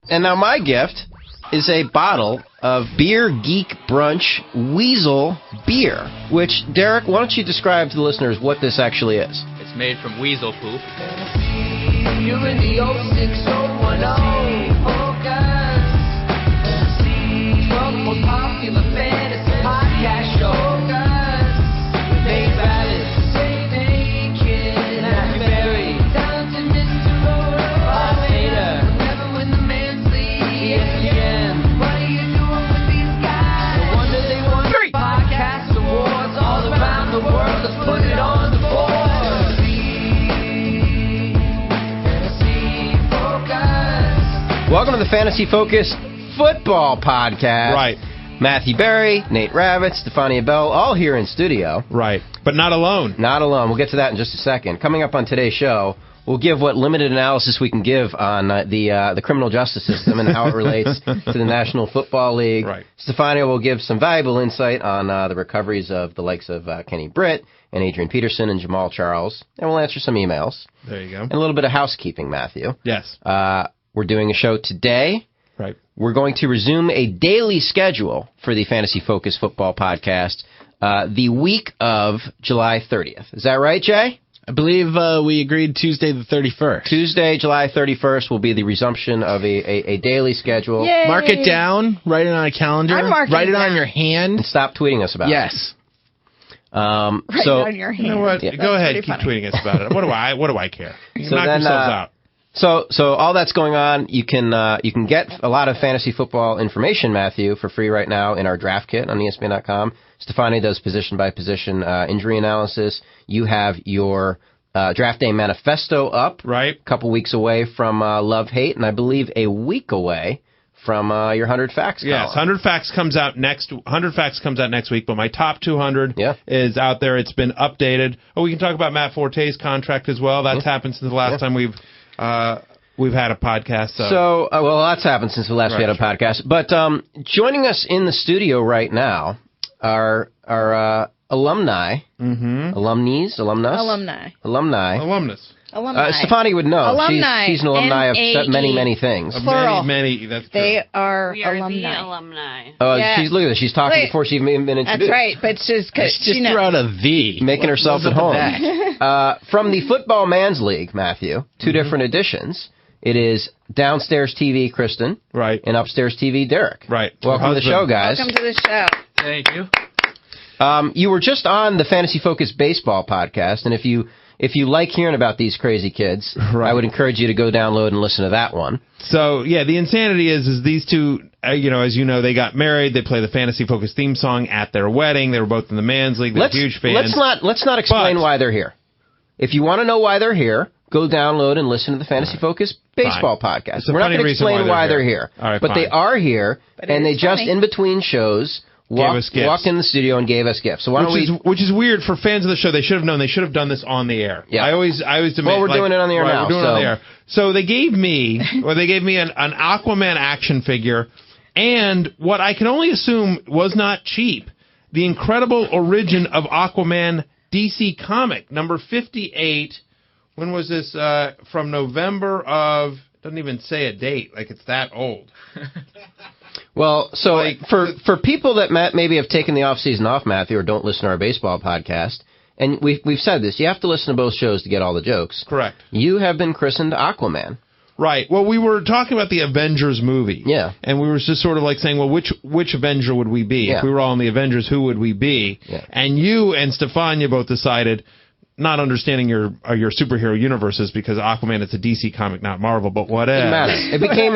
And now my gift is a bottle of Beer Geek Brunch Weasel beer, which, Derek, why don't you describe to the listeners what this actually is? It's made from weasel poop. You're in the 06010 focus. World's most popular fantasy podcast show. Nate Rabbit, Say Naked, Matthew Berry, talented Mr. Bob Vader, never when the man sleeps. ESPN, what are you doing with these guys? No wonder they won podcast awards all around the world. Let's put it on the board. Welcome to the Fantasy Focus Football Podcast. Right. Matthew Berry, Nate Rabbit, Stefania Bell, all here in studio. Right. But not alone. Not alone. We'll get to that in just a second. Coming up on today's show, we'll give what limited analysis we can give on the criminal justice system and how it relates to the National Football League. Right. Stefania will give some valuable insight on the recoveries of the likes of Kenny Britt and Adrian Peterson and Jamal Charles. And we'll answer some emails. There you go. And a little bit of housekeeping, Matthew. Yes. We're doing a show today. Right. We're going to resume a daily schedule for the Fantasy Focus Football Podcast the week of July 30th. Is that right, Jay? I believe we agreed Tuesday the 31st. Tuesday, July 31st will be the resumption of a daily schedule. Yay. Mark it down. Write it on a calendar. Write it on your hand. And stop tweeting us about it. Yes. Write it on your hand. You know what? Yeah. Go ahead. Keep tweeting us about it. What do I care? You so knock then, yourselves out. So all that's going on. You can get a lot of fantasy football information, Matthew, for free right now in our draft kit on ESPN.com. Stefani does position by position injury analysis. You have your draft day manifesto up. Right. A couple weeks away from Love Hate, and I believe a week away from your 100 Facts column. Yes, 100 Facts comes out next week, but my top 200 is out there. It's been updated. Oh, we can talk about Matt Forte's contract as well. That's happened since the last time we've had a podcast. So well, lots happened since the last we had a podcast. But joining us in the studio right now are alumni, alumnus. Stefani would know. Alumni. She's an alumni of many things. Many. That's true. They are We are alumni. the alumni. Oh, Yes. look at this. She's talking before she's even been introduced. That's right, but it's just because Just threw out a V. Making herself at home. From the Football Man's League, Matthew, two different editions. It is Downstairs TV, Kristen. Right. And Upstairs TV, Derek. Right. Welcome to the show, guys. Welcome to the show. Thank you. You were just on the Fantasy Focus Baseball Podcast, and if you like hearing about these crazy kids, I would encourage you to go download and listen to that one. So, yeah, the insanity is these two, as you know, they got married. They play the Fantasy Focus theme song at their wedding. They were both in the Man's League. They're huge fans. Let's not explain why they're here. If you want to know why they're here, go download and listen to the Fantasy Focus Baseball Podcast. We're not going to explain why they're here. All right, but they are here, and they just, in between shows, walked in the studio and gave us gifts. So why don't which is weird for fans of the show. They should have known. They should have done this on the air. Yeah. I always demand. Well, we're doing it on the air now. We're doing it on the air. So they gave me, an Aquaman action figure, and what I can only assume was not cheap, the incredible origin of Aquaman DC comic number 58. When was this? From November of. Doesn't even say a date. Like it's that old. Well, so for people that maybe have taken the off season off, Matthew, or don't listen to our baseball podcast, and we've said this, you have to listen to both shows to get all the jokes. Correct. You have been christened Aquaman. Right. Well, we were talking about the Avengers movie. Yeah. And we were just sort of like saying, well, which Avenger would we be? Yeah. If we were all in the Avengers, who would we be? Yeah. And you and Stefania both decided, not understanding your superhero universes, because Aquaman, it's a DC comic, not Marvel, but whatever. It matters. It became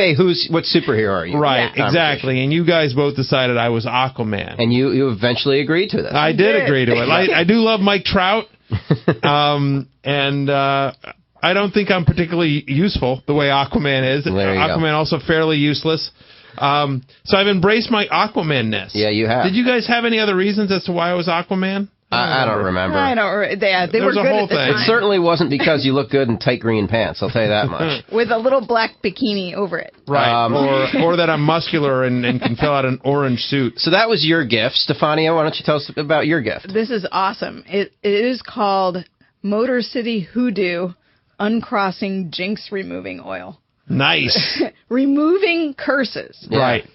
what superhero are you? Right, exactly. And you guys both decided I was Aquaman. And you eventually agreed to this. I did agree to it. I do love Mike Trout. And I don't think I'm particularly useful the way Aquaman is. Aquaman also fairly useless. So I've embraced my Aquaman-ness. Yeah, you have. Did you guys have any other reasons as to why I was Aquaman? I don't remember. They were good at the time. It certainly wasn't because you look good in tight green pants, I'll tell you that much. With a little black bikini over it. Right, or that I'm muscular and can fill out an orange suit. So that was your gift. Stefania, why don't you tell us about your gift? This is awesome. It is called Motor City Hoodoo Uncrossing Jinx Removing Oil. Nice. Removing curses. Yeah. Right.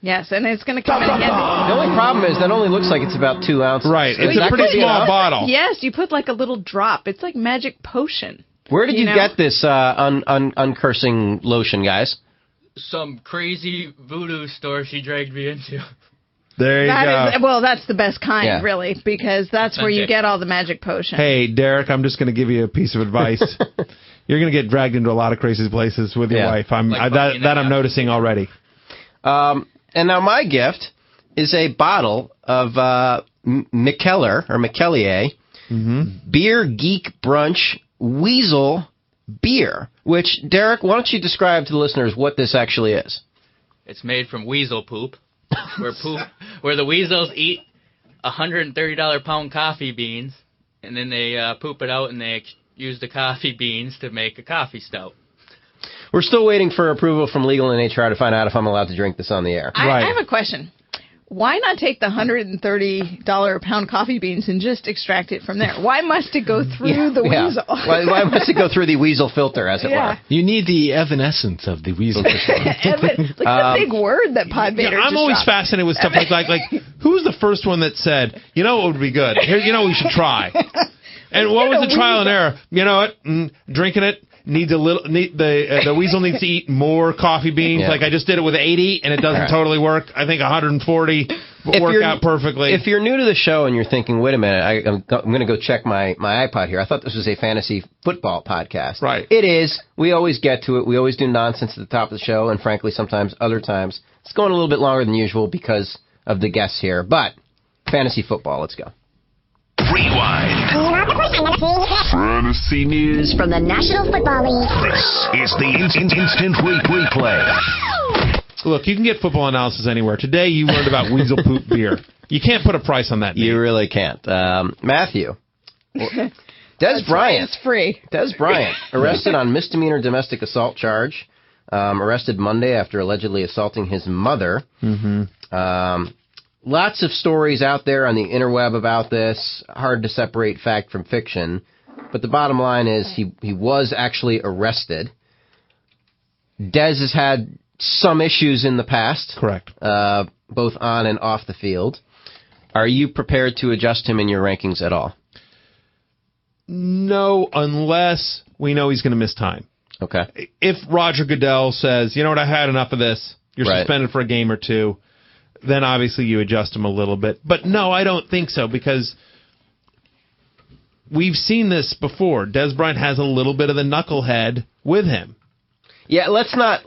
Yes, and it's going to come in handy. The only problem is that only looks like it's about 2 ounces. Right. So It's that a pretty could be small enough. bottle. Yes, you put like a little drop. It's like magic potion. Where did you know? get this uncursing lotion, guys? Some crazy voodoo store she dragged me into. There you go. Well, that's the best kind, Yeah. really, because that's where you Okay. get all the magic potion. Hey, Derek, I'm just going to give you a piece of advice. You're going to get dragged into a lot of crazy places with your Yeah. wife. Like That I'm noticing already. And now my gift is a bottle of Michelier Beer Geek Brunch Weasel beer, which, Derek, why don't you describe to the listeners what this actually is? It's made from weasel poop, where the weasels eat $130 pound coffee beans, and then they poop it out and they use the coffee beans to make a coffee stout. We're still waiting for approval from legal and HR to find out if I'm allowed to drink this on the air. I have a question. Why not take the $130 a pound coffee beans and just extract it from there? Why must it go through the weasel? Why must it go through the weasel filter, as it were? You need the evanescence of the weasel. Evan, look at the big word that Podvader I'm just always dropped. fascinated with stuff like who's the first one that said, you know what would be good? Here, you know we should try. And what was the trial and error? You know what? Drinking it. The weasel needs to eat more coffee beans. Yeah. Like I just did it with 80 and it doesn't totally work. I think 140 work out perfectly. If you're new to the show and you're thinking, wait a minute, I'm going to go check my iPod here. I thought this was a fantasy football podcast. Right. It is. We always get to it. We always do nonsense at the top of the show, and frankly, sometimes other times it's going a little bit longer than usual because of the guests here. But fantasy football, let's go. Rewind. Fantasy news From the National Football League. This is the instant replay. Look, you can get football analysis anywhere. Today you learned about weasel poop beer. You can't put a price on that. You really can't. Matthew. Des Bryant. It's free. Des Bryant, arrested on misdemeanor domestic assault charge. Arrested Monday after allegedly assaulting his mother. Lots of stories out there on the interweb about this. Hard to separate fact from fiction. But the bottom line is he was actually arrested. Des has had some issues in the past. Correct. Both on and off the field. Are you prepared to adjust him in your rankings at all? No, unless we know he's going to miss time. Okay. If Roger Goodell says, you know what, I had enough of this, you're suspended for a game or two, then obviously you adjust him a little bit. But no, I don't think so, because we've seen this before. Des Bryant has a little bit of the knucklehead with him. Yeah, let's not,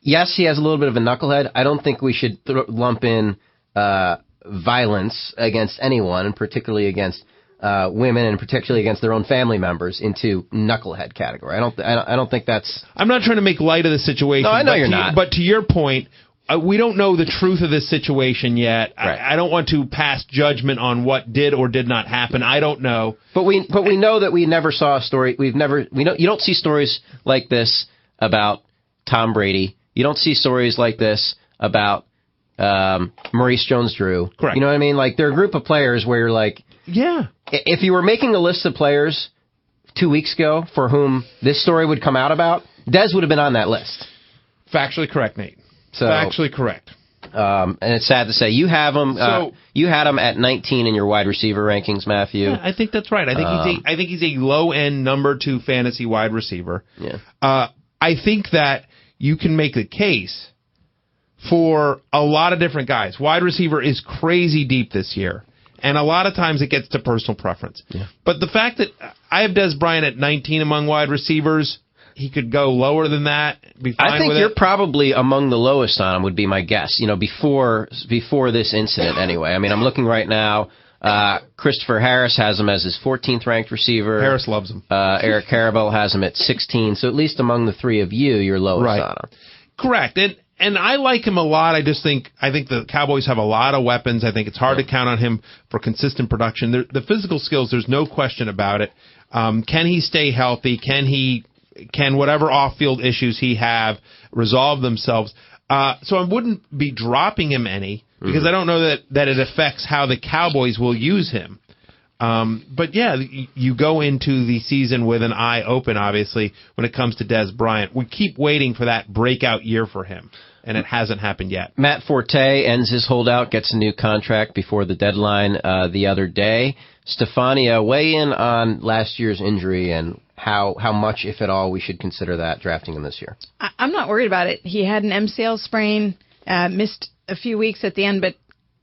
yes, he has a little bit of a knucklehead. I don't think we should lump in violence against anyone, and particularly against women, and particularly against their own family members, into knucklehead category. I don't think that's... I'm not trying to make light of the situation. No, I know you're not. But to your point, we don't know the truth of this situation yet. Right. I don't want to pass judgment on what did or did not happen. I don't know. But we know that we never saw a story. You don't see stories like this about Tom Brady. You don't see stories like this about Maurice Jones-Drew. Correct. You know what I mean? Like, they're a group of players where you're like, yeah. If you were making a list of players 2 weeks ago for whom this story would come out about, Des would have been on that list. Factually correct, Nate. So, factually correct. And it's sad to say you have him. You had him at 19 in your wide receiver rankings, Matthew. Yeah, I think that's right. I think he's a low end number 2 fantasy wide receiver. Yeah. I think that you can make the case for a lot of different guys. Wide receiver is crazy deep this year, and a lot of times it gets to personal preference. Yeah. But the fact that I have Des Bryant at 19 among wide receivers, he could go lower than that. Be fine I think with you're it. probably among the lowest on him, would be my guess. Before this incident, anyway. I'm looking right now. Christopher Harris has him as his 14th ranked receiver. Harris loves him. Eric Carabell has him at 16. So at least among the three of you, you're lowest on him. Correct. And I like him a lot. I think the Cowboys have a lot of weapons. I think it's hard to count on him for consistent production. The physical skills, there's no question about it. Can he stay healthy? Can whatever off-field issues he have resolve themselves? So I wouldn't be dropping him any, because I don't know that it affects how the Cowboys will use him. But yeah, you go into the season with an eye open, obviously, when it comes to Dez Bryant. We keep waiting for that breakout year for him, and it hasn't happened yet. Matt Forte ends his holdout, gets a new contract before the deadline the other day. Stefania, weigh in on last year's injury and how much, if at all, we should consider that drafting him this year. I'm not worried about it. He had an MCL sprain, missed a few weeks at the end, but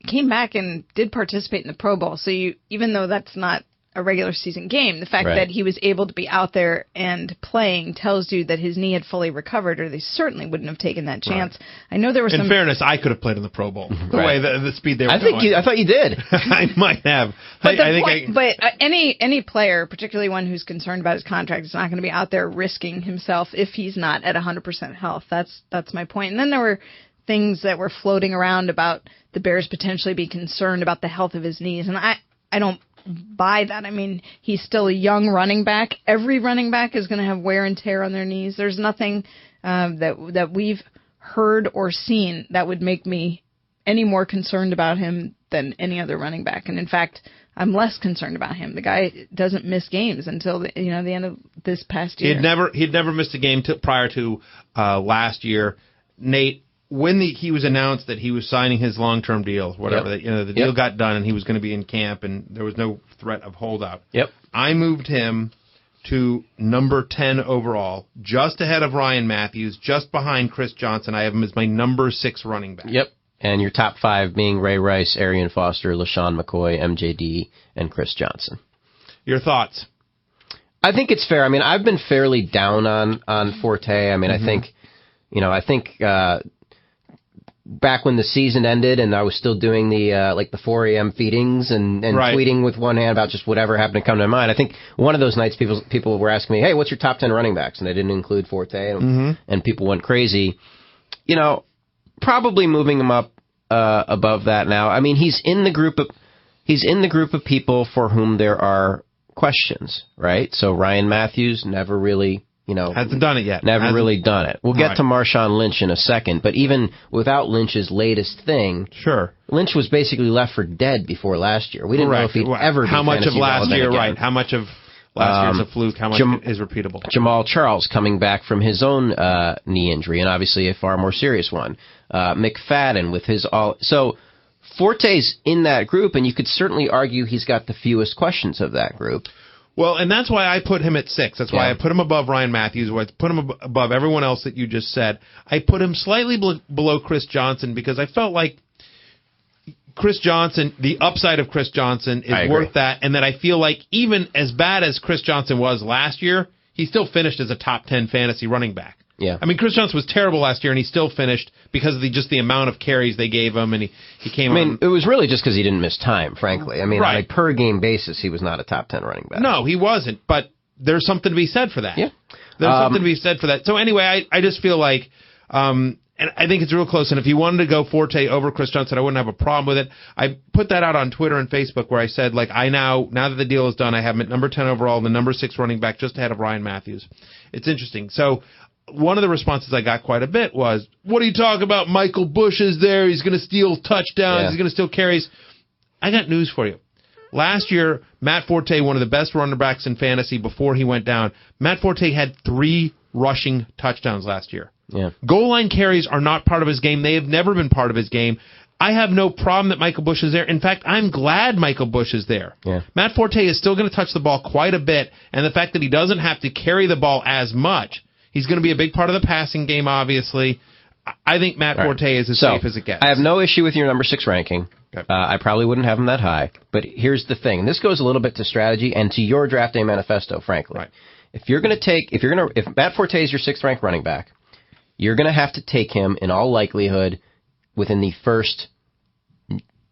came back and did participate in the Pro Bowl. So even though that's not a regular season game, the fact that he was able to be out there and playing tells you that his knee had fully recovered, or they certainly wouldn't have taken that chance. Right. I know there was some... In fairness, I could have played in the Pro Bowl. The way the speed they were going. I thought you did. I might have. But any player, particularly one who's concerned about his contract, is not going to be out there risking himself if he's not at 100% health. That's my point. And then there were things that were floating around about the Bears potentially be concerned about the health of his knees. And I don't buy that. I mean, he's still a young running back. Every running back is going to have wear and tear on their knees. There's nothing that we've heard or seen that would make me any more concerned about him than any other running back. And in fact, I'm less concerned about him. The guy doesn't miss games until the end of this past year. He'd never missed a game prior to last year. Nate, when he was announced that he was signing his long-term deal, whatever, the deal got done and he was going to be in camp and there was no threat of holdout. Yep. I moved him to number 10 overall, just ahead of Ryan Matthews, just behind Chris Johnson. I have him as my number 6 running back. Yep. And your top 5 being Ray Rice, Arian Foster, LaShawn McCoy, MJD, and Chris Johnson. Your thoughts? I think it's fair. I mean, I've been fairly down on Forte. I mean, I think back when the season ended and I was still doing the 4 a.m. feedings and tweeting with one hand about just whatever happened to come to mind. I think one of those nights people were asking me, hey, what's your top 10 running backs? And I didn't include Forte, and people went crazy. You know, probably moving him up above that now. I mean, he's in the group of people for whom there are questions, right? So Ryan Matthews never really... hasn't done it yet. Really done it. We'll get to Marshawn Lynch in a second, but even without Lynch's latest thing, Lynch was basically left for dead before last year. We didn't know if he'd ever be how much of last year, again. How much of last year's a fluke? How much is repeatable? Jamal Charles coming back from his own knee injury, and obviously a far more serious one. McFadden with his all. So Forte's in that group, and you could certainly argue he's got the fewest questions of that group. Well, and that's why I put him at 6. That's why I put him above Ryan Matthews. I put him above everyone else that you just said. I put him slightly below Chris Johnson because I felt like Chris Johnson, the upside of Chris Johnson is worth that, and that I feel like even as bad as Chris Johnson was last year, he still finished as a top 10 fantasy running back. Yeah. I mean, Chris Johnson was terrible last year, and he still finished because of just the amount of carries they gave him, and he came on. It was really just because he didn't miss time, frankly. I mean, on a per-game basis, he was not a top 10 running back. No, he wasn't, but there's something to be said for that. Yeah. There's something to be said for that. So anyway, I just feel like, and I think it's real close, and if you wanted to go Forte over Chris Johnson, I wouldn't have a problem with it. I put that out on Twitter and Facebook where I said, like, now that the deal is done, I have him at number 10 overall and the number 6 running back just ahead of Ryan Matthews. It's interesting. So one of the responses I got quite a bit was, what are you talking about? Michael Bush is there. He's going to steal touchdowns. Yeah. He's going to steal carries. I got news for you. Last year, Matt Forte, one of the best running backs in fantasy before he went down, Matt Forte had 3 rushing touchdowns last year. Yeah. Goal line carries are not part of his game. They have never been part of his game. I have no problem that Michael Bush is there. In fact, I'm glad Michael Bush is there. Yeah. Matt Forte is still going to touch the ball quite a bit, and the fact that he doesn't have to carry the ball as much, he's going to be a big part of the passing game, obviously. I think Matt Forte is as safe as it gets. I have no issue with your number 6 ranking. Okay. I probably wouldn't have him that high. But here's the thing. And this goes a little bit to strategy and to your draft day manifesto, frankly. Right. If Matt Forte is your 6th ranked running back, you're going to have to take him in all likelihood within the first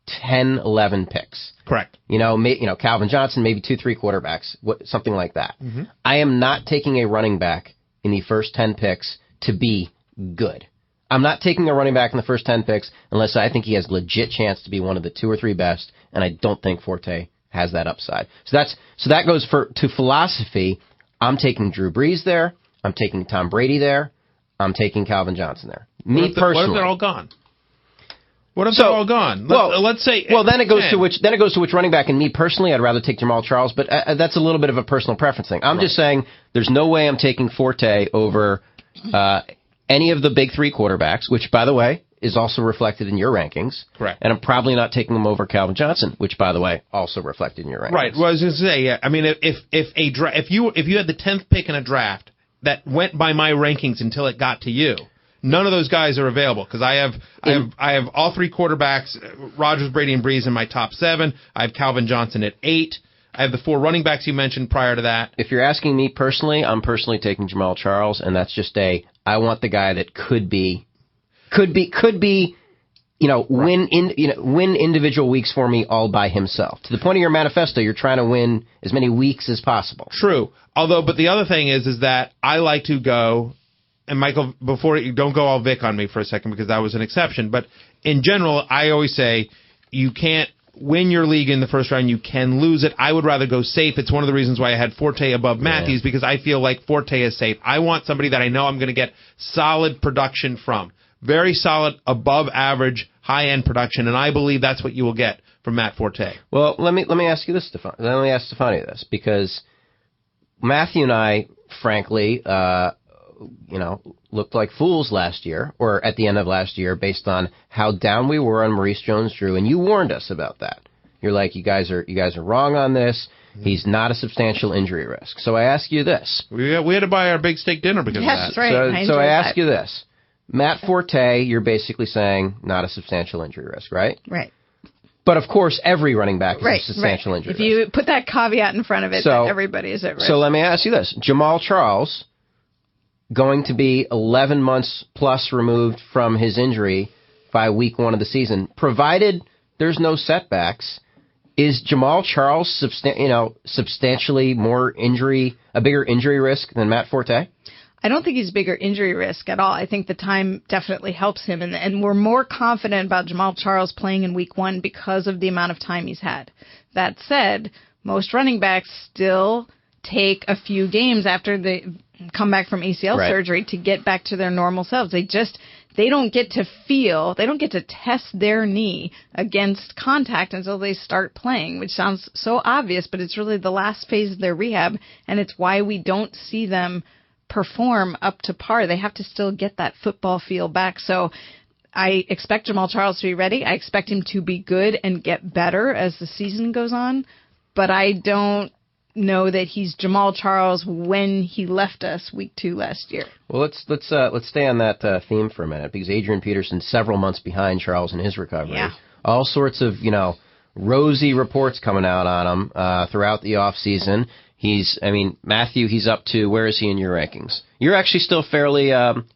10, 11 picks. Correct. Calvin Johnson, maybe 2-3 quarterbacks, something like that. Mm-hmm. I am not taking a running back in the first 10 picks to be good. I'm not taking a running back in the first 10 picks unless I think he has legit chance to be one of the 2 or 3 best, and I don't think Forte has that upside. So that goes to philosophy. I'm taking Drew Brees there. I'm taking Tom Brady there. I'm taking Calvin Johnson there. Me personally. What if they're all gone? What if they're all gone? Let's say. Well, then it goes to which running back. And me personally, I'd rather take Jamal Charles, but that's a little bit of a personal preference thing. I'm just saying there's no way I'm taking Forte over any of the big three quarterbacks, which, by the way, is also reflected in your rankings. Correct. And I'm probably not taking them over Calvin Johnson, which, by the way, also reflected in your rankings. Right. Well, I was going to say, yeah. I mean, if you had the 10th pick in a draft that went by my rankings until it got to you, none of those guys are available because I have all three quarterbacks, Rodgers, Brady, and Breeze in my top 7. I have Calvin Johnson at 8. I have the 4 running backs you mentioned prior to that. If you're asking me personally, I'm personally taking Jamal Charles, and that's just I want the guy that could be, win individual weeks for me all by himself. To the point of your manifesto, you're trying to win as many weeks as possible. True. But the other thing is that I like to go, and Michael, before you don't go all Vic on me for a second because that was an exception, but in general, I always say you can't win your league in the first round, you can lose it. I would rather go safe. It's one of the reasons why I had Forte above Matthews because I feel like Forte is safe. I want somebody that I know I'm going to get solid production from. Very solid, above average, high-end production, and I believe that's what you will get from Matt Forte. Well, let me ask you this, Stefan. Let me ask Stefania this, because Matthew and I, frankly, looked like fools last year, or at the end of last year, based on how down we were on Maurice Jones-Drew, and you warned us about that. You're like, you guys are wrong on this. He's not a substantial injury risk. So I ask you this. We had to buy our big steak dinner because of that. That's right. So I ask you this. Matt Forte, you're basically saying not a substantial injury risk, right? Right. But, of course, every running back is a substantial injury risk. If you put that caveat in front of it, then everybody is at risk. So let me ask you this. Jamal Charles, going to be 11 months plus removed from his injury by week 1 of the season, provided there's no setbacks, is Jamal Charles substantially a bigger injury risk than Matt Forte? I don't think he's bigger injury risk at all. I think the time definitely helps him, and we're more confident about Jamal Charles playing in week 1 because of the amount of time he's had. That said, most running backs still take a few games after they come back from ACL surgery to get back to their normal selves. They don't get to test their knee against contact until they start playing, which sounds so obvious, but it's really the last phase of their rehab, and it's why we don't see them perform up to par. They have to still get that football feel back. So I expect Jamal Charles to be ready. I expect him to be good and get better as the season goes on, but I don't know that he's Jamal Charles when he left us week 2 last year. Well, let's stay on that theme for a minute, because Adrian Peterson's several months behind Charles in his recovery. Yeah. All sorts of rosy reports coming out on him throughout the off season. Matthew, he's up to, where is he in your rankings? You're actually still fairly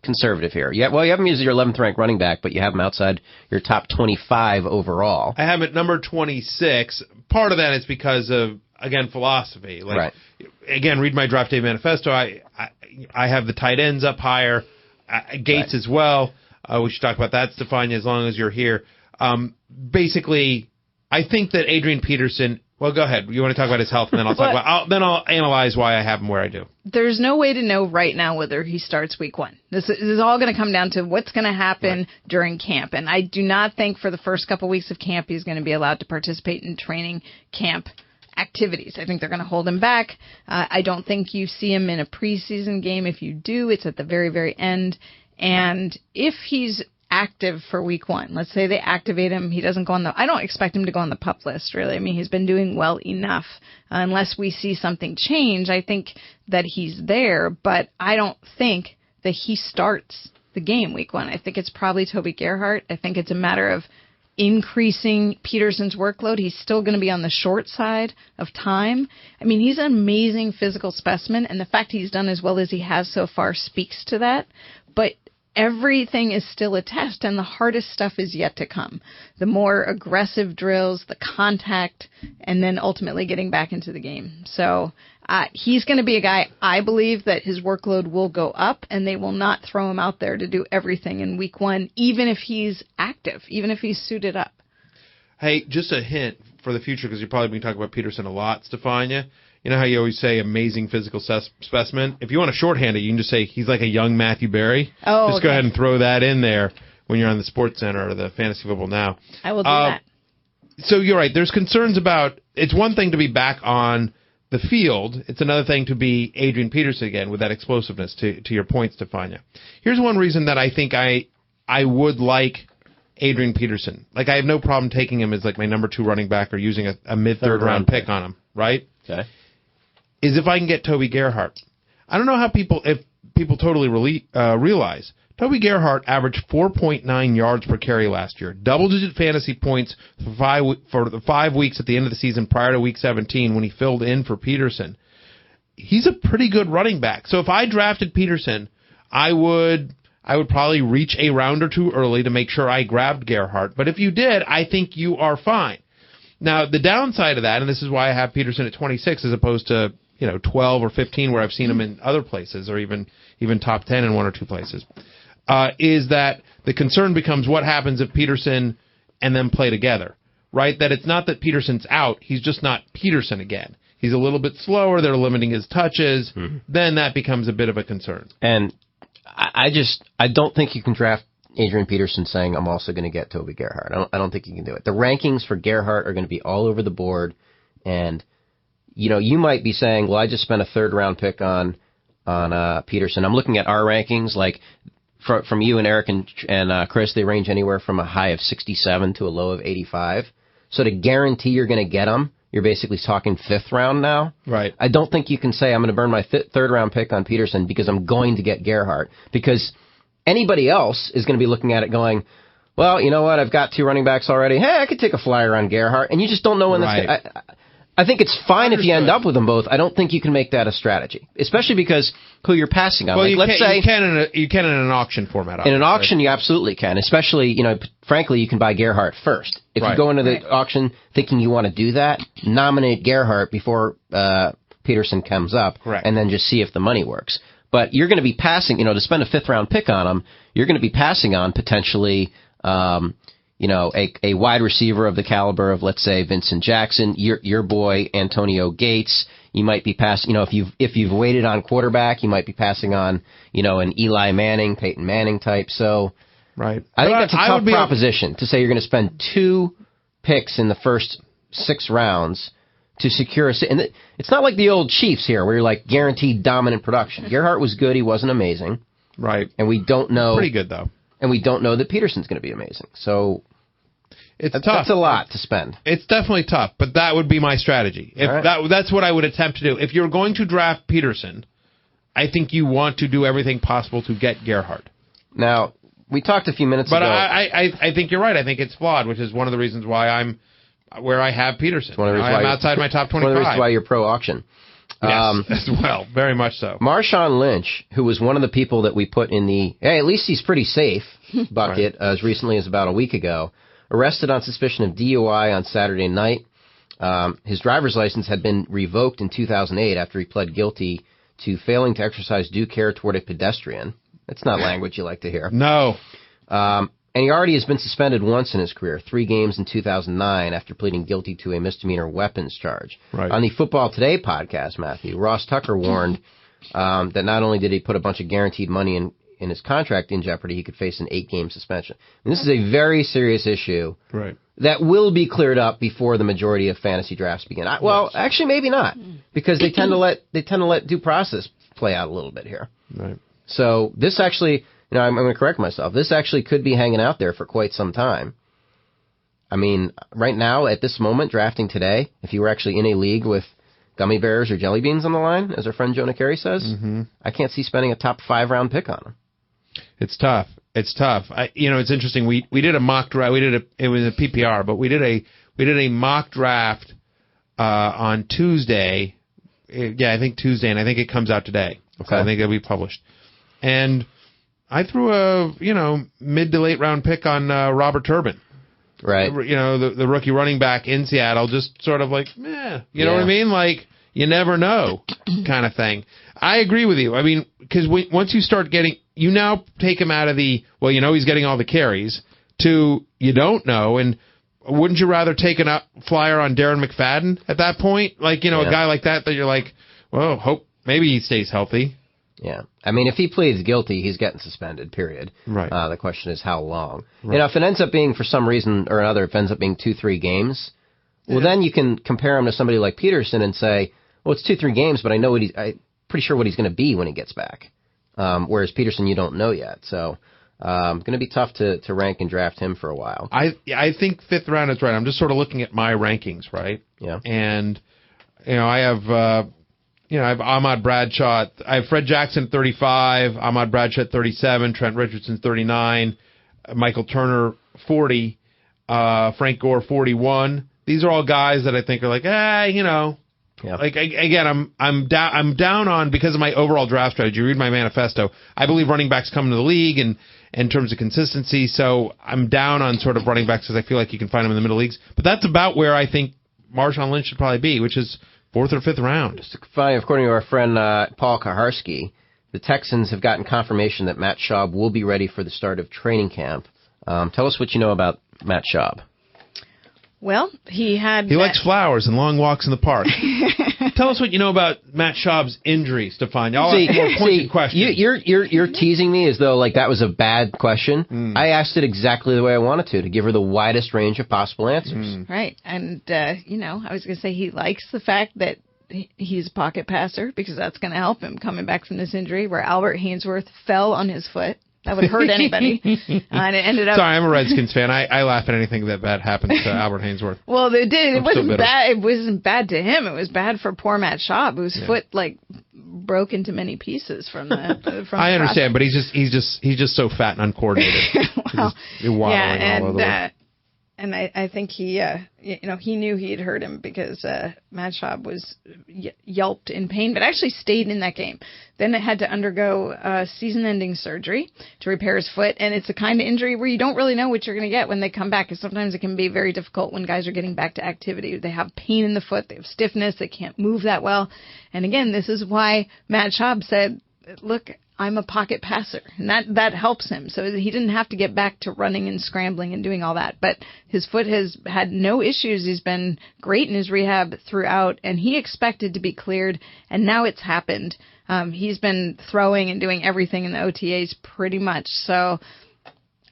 conservative here. You haven't used your 11th ranked running back, but you have him outside your top 25 overall. I have it number 26. Part of that is because of, again, philosophy. Again, read my draft day manifesto. I have the tight ends up higher, Gates as well. We should talk about that, Stefania, as long as you're here. Basically, I think that Adrian Peterson. Well, go ahead. You want to talk about his health, and then I'll analyze why I have him where I do. There's no way to know right now whether he starts week 1. This is all going to come down to what's going to happen during camp, and I do not think for the first couple weeks of camp he's going to be allowed to participate in training camp activities. I think they're going to hold him back. I don't think you see him in a preseason game. If you do, it's at the very, very end. And if he's active for week 1, let's say they activate him, he doesn't go on I don't expect him to go on the PUP list, really. I mean, he's been doing well enough. Unless we see something change, I think that he's there, but I don't think that he starts the game week 1. I think it's probably Toby Gerhart. I think it's a matter of increasing Peterson's workload. He's still going to be on the short side of time. I mean, he's an amazing physical specimen, and the fact he's done as well as he has so far speaks to that. But everything is still a test, and the hardest stuff is yet to come. The more aggressive drills, the contact, and then ultimately getting back into the game. So he's going to be a guy, I believe, that his workload will go up, and they will not throw him out there to do everything in week 1, even if he's active, even if he's suited up. Hey, just a hint for the future, because you're probably going to talk about Peterson a lot, Stefania. You know how you always say amazing physical specimen? If you want to shorthand it, you can just say he's like a young Matthew Berry. Oh, just go ahead and throw that in there when you're on the Sports Center or the Fantasy Football Now. I will do that. So you're right. There's concerns about, it's one thing to be back on the field. It's another thing to be Adrian Peterson again with that explosiveness, to your point, Stefania. Here's one reason that I think I would like Adrian Peterson. Like, I have no problem taking him as like my number 2 running back or using a mid-third round pick on him, right? Okay. Is if I can get Toby Gerhart. I don't know how people totally realize. Toby Gerhart averaged 4.9 yards per carry last year, double-digit fantasy points for the 5 weeks at the end of the season prior to Week 17 when he filled in for Peterson. He's a pretty good running back. So if I drafted Peterson, I would probably reach a round or 2 early to make sure I grabbed Gerhart. But if you did, I think you are fine. Now, the downside of that, and this is why I have Peterson at 26 as opposed to 12 or 15 where I've seen him in other places or even top 10 in 1 or 2 places, is that the concern becomes what happens if Peterson and them play together, right? That it's not that Peterson's out. He's just not Peterson again. He's a little bit slower. They're limiting his touches. Mm-hmm. Then that becomes a bit of a concern. And I don't think you can draft Adrian Peterson saying I'm also going to get Toby Gerhart. I don't think you can do it. The rankings for Gerhart are going to be all over the board, and you might be saying, well, I just spent a 3rd round pick on Peterson. I'm looking at our rankings, like from you and Eric and Chris, they range anywhere from a high of 67 to a low of 85. So to guarantee you're going to get them, you're basically talking 5th round now. Right. I don't think you can say I'm going to burn my 3rd round pick on Peterson because I'm going to get Gerhart, because anybody else is going to be looking at it going, well, you know what? I've got 2 running backs already. Hey, I could take a flyer on Gerhart, and you just don't know when that's going to... I think it's fine if you end up with them both. I don't think you can make that a strategy, especially because who you're passing on. Well, like, you can in an auction format. In an auction, you absolutely can. Especially, frankly, you can buy Gerhart first. If you go into the auction thinking you want to do that, nominate Gerhart before Peterson comes up, and then just see if the money works. But you're going to be passing, to spend a 5th round pick on him, you're going to be passing on potentially. A wide receiver of the caliber of, let's say, Vincent Jackson, your boy Antonio Gates. You might be passing, if you've waited on quarterback, you might be passing on, an Eli Manning, Peyton Manning type. So, right. I think that's a tough proposition to say you're going to spend 2 picks in the first 6 rounds to secure a. And it's not like the old Chiefs here, where you're like guaranteed dominant production. Gerhart was good; he wasn't amazing, right? And we don't know. Pretty good though. And we don't know that Peterson's going to be amazing. So. It's tough. That's a lot to spend. It's definitely tough, but that would be my strategy. That's what I would attempt to do. If you're going to draft Peterson, I think you want to do everything possible to get Gerhart. Now, we talked a few minutes ago. But I think you're right. I think it's flawed, which is one of the reasons why I'm where I have Peterson. I'm outside my top 25. One of the reasons why you're pro-auction. Yes, as well. Very much so. Marshawn Lynch, who was one of the people that we put in the, hey, at least he's pretty safe bucket as recently as about a week ago, arrested on suspicion of DUI on Saturday night. His driver's license had been revoked in 2008 after he pled guilty to failing to exercise due care toward a pedestrian. That's not language you like to hear. No. And he already has been suspended once in his career, 3 games in 2009 after pleading guilty to a misdemeanor weapons charge. Right. On the Football Today podcast, Matthew, Ross Tucker warned that not only did he put a bunch of guaranteed money in his contract in jeopardy, he could face an 8-game suspension. And this is a very serious issue that will be cleared up before the majority of fantasy drafts begin. Actually, maybe not, because they tend to let due process play out a little bit here. Right. So this actually, I'm going to correct myself. This actually could be hanging out there for quite some time. I mean, right now, at this moment, drafting today, if you were actually in a league with gummy bears or jelly beans on the line, as our friend Jonah Carey says, I can't see spending a top 5 round pick on him. It's tough. It's tough. It's interesting. We did a mock draft. It was a PPR, but we did a mock draft on Tuesday. I think Tuesday, and I think it comes out today. Okay. So I think it'll be published. And I threw a mid to late round pick on Robert Turbin. Right. The rookie running back in Seattle, just sort of like, you know what I mean? Like, you never know kind of thing. I agree with you. I mean, because once you start getting, you now take him out of the, he's getting all the carries, to you don't know, and wouldn't you rather take a flyer on Darren McFadden at that point? Like, a guy like that you're like, well, hope maybe he stays healthy. Yeah. I mean, if he pleads guilty, he's getting suspended, period. Right. The question is how long. Right. You know, if it ends up being, for some reason or another, if it ends up being 2-3 games, well, then you can compare him to somebody like Peterson and say, well, it's 2-3 games, but I'm pretty sure what he's going to be when he gets back. Whereas Peterson, you don't know yet. So, going to be tough to rank and draft him for a while. I think 5th round is right. I'm just sort of looking at my rankings, right? Yeah. And, I have, I have Ahmad Bradshaw. I have Fred Jackson at 35, Ahmad Bradshaw at 37, Trent Richardson 39, Michael Turner 40, Frank Gore 41. These are all guys that I think are like, Yeah. Like again, I'm down on, because of my overall draft strategy. Read my manifesto. I believe running backs come into the league and in terms of consistency. So I'm down on sort of running backs because I feel like you can find them in the middle leagues. But that's about where I think Marshawn Lynch should probably be, which is 4th or 5th round. Just funny, according to our friend Paul Kaharski, the Texans have gotten confirmation that Matt Schaub will be ready for the start of training camp. Tell us what you know about Matt Schaub. Well, he likes flowers and long walks in the park. Tell us what you know about Matt Schaub's injury, Stefan. Y'all have more pointed questions. You're teasing me as though like that was a bad question. I asked it exactly the way I wanted to give her the widest range of possible answers. Right, and I was going to say he likes the fact that he's a pocket passer because that's going to help him coming back from this injury where Albert Hainsworth fell on his foot. That would hurt anybody. And it ended up. Sorry, I'm a Redskins fan. I laugh at anything that bad happens to Albert Hainsworth. Well, it did. It wasn't bad. It wasn't bad to him. It was bad for poor Matt Schaub, whose foot broke into many pieces from the. I understand, but he's just so fat and uncoordinated. Well, all over the way. And I think he knew he had hurt him because Matt Schaub was yelped in pain, but actually stayed in that game. Then it had to undergo season-ending surgery to repair his foot, and it's the kind of injury where you don't really know what you're going to get when they come back. Because sometimes it can be very difficult when guys are getting back to activity. They have pain in the foot, they have stiffness, they can't move that well. And again, this is why Matt Schaub said, "Look, I'm a pocket passer," and that helps him. So he didn't have to get back to running and scrambling and doing all that. But his foot has had no issues. He's been great in his rehab throughout, and he expected to be cleared, and now it's happened. He's been throwing and doing everything in the OTAs pretty much. So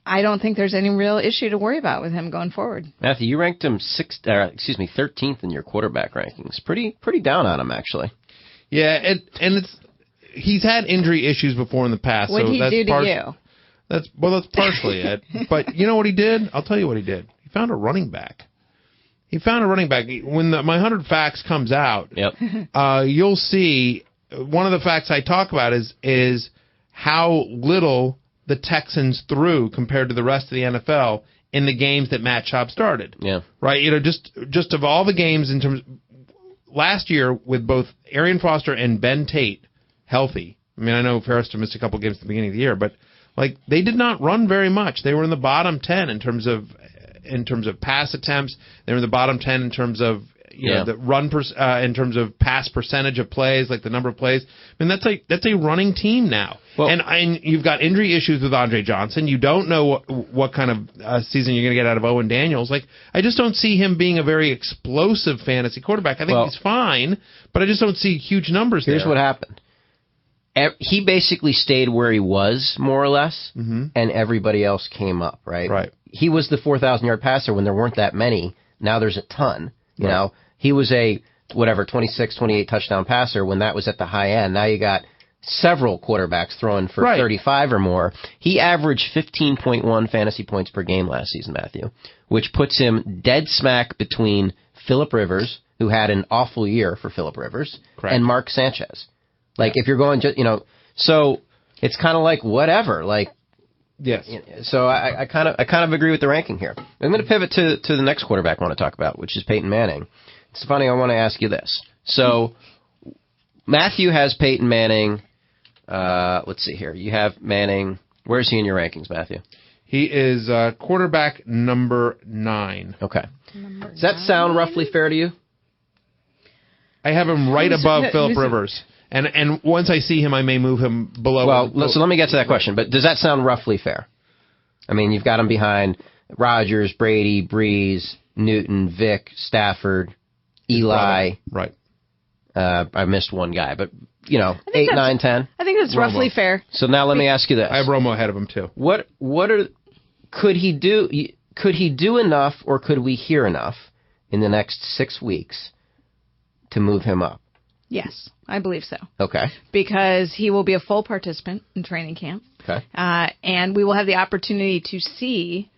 I don't think there's any real issue to worry about with him going forward. Matthew, you ranked him 13th in your quarterback rankings. Pretty down on him, actually. Yeah, and it's. He's had injury issues before in the past. What did he do to you? That's partially it. But you know what he did? I'll tell you what he did. He found a running back. When my 100 facts comes out, you'll see one of the facts I talk about is how little the Texans threw compared to the rest of the NFL in the games that Matt Schaub started. Yeah. Right? Just of all the games in terms last year with both Arian Foster and Ben Tate healthy. I mean, I know Ferris missed a couple games at the beginning of the year, but they did not run very much. They were in the bottom 10 in terms of pass attempts. They were in the bottom 10 in terms of the run in terms of pass percentage of plays, like the number of plays. I mean, that's a running team now. Well, and you've got injury issues with Andre Johnson. You don't know what kind of season you're going to get out of Owen Daniels. I just don't see him being a very explosive fantasy quarterback. I think he's fine, but I just don't see huge numbers there. Here's what happened. He basically stayed where he was, more or less, and everybody else came up, right? Right. He was the 4,000-yard passer when there weren't that many. Now there's a ton. You know, he was a 26, 28 touchdown passer when that was at the high end. Now you got several quarterbacks throwing for 35 or more. He averaged 15.1 fantasy points per game last season, Matthew, which puts him dead smack between Phillip Rivers, who had an awful year for Phillip Rivers, and Mark Sanchez. If you're going, so it's kind of like whatever. Yes. So I kind of agree with the ranking here. I'm going to pivot to the next quarterback I want to talk about, which is Peyton Manning. Stefani, I want to ask you this. So Matthew has Peyton Manning. Let's see here. You have Manning. Where is he in your rankings, Matthew? He is quarterback number 9. Okay. Does that sound roughly fair to you? I have him right above Phillip Rivers. And once I see him, I may move him below. Well, so let me get to that question. But does that sound roughly fair? I mean, you've got him behind Rodgers, Brady, Breeze, Newton, Vic, Stafford, Eli. Right. I missed one guy, but 8, 9, 10. I think that's roughly fair. So now let me ask you this: I have Romo ahead of him too. Could he do? Could he do enough, or could we hear enough in the next 6 weeks to move him up? Yes, I believe so. Okay. Because he will be a full participant in training camp. Okay. And we will have the opportunity to see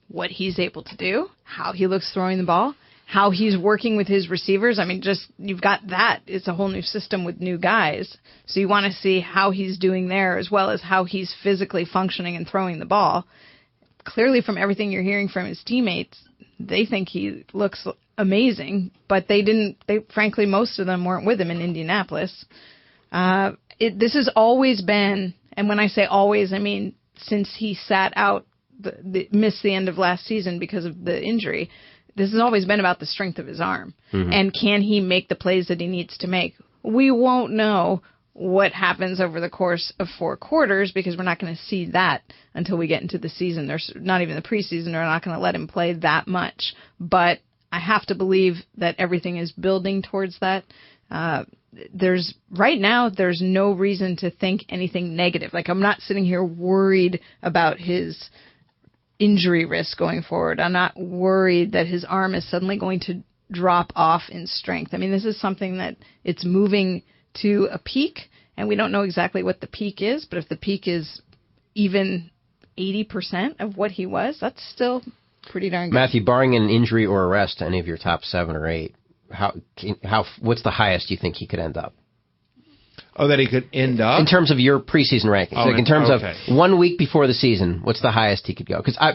what he's able to do, how he looks throwing the ball, how he's working with his receivers. I mean, you've got that. It's a whole new system with new guys. So you want to see how he's doing there as well as how he's physically functioning and throwing the ball. Clearly, from everything you're hearing from his teammates, they think he looks amazing, but frankly, most of them weren't with him in Indianapolis. This has always been, and when I say always, I mean since he sat out, missed the end of last season because of the injury, this has always been about the strength of his arm. Mm-hmm. And can he make the plays that he needs to make? We won't know what happens over the course of 4 quarters because we're not going to see that until we get into the season. There's not even the preseason. They're not going to let him play that much. But I have to believe that everything is building towards that. Right now, there's no reason to think anything negative. Like, I'm not sitting here worried about his injury risk going forward. I'm not worried that his arm is suddenly going to drop off in strength. I mean, this is something that it's moving to a peak, and we don't know exactly what the peak is, but if the peak is even 80% of what he was, that's still pretty darn good. Matthew, barring an injury or arrest to any of your top 7 or 8, what's the highest you think he could end up? Oh, that he could end up? In terms of your preseason rankings. Oh, in terms of 1 week before the season, what's the highest he could go? Because I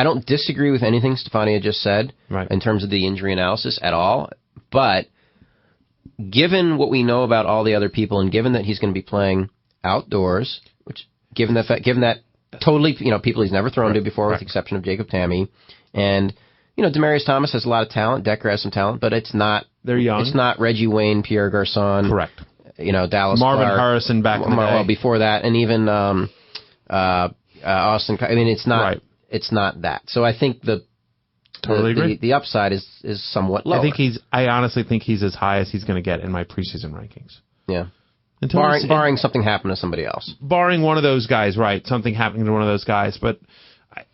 don't disagree with anything Stefania just said in terms of the injury analysis at all, but given what we know about all the other people and given that he's going to be playing outdoors, given that totally, people he's never thrown to before with the exception of Jacob Tamme, and Demaryius Thomas has a lot of talent, Decker has some talent, but it's not, they're young. It's not Reggie Wayne, Pierre Garçon. Correct. Dallas Marvin Clark, Harrison back in the day. Well, before that, and even Austin. I mean, it's not. It's not that. So I think the upside is somewhat lower. I honestly think he's as high as he's going to get in my preseason rankings. Yeah. Barring something happen to somebody else. Barring one of those guys, right? Something happening to one of those guys. But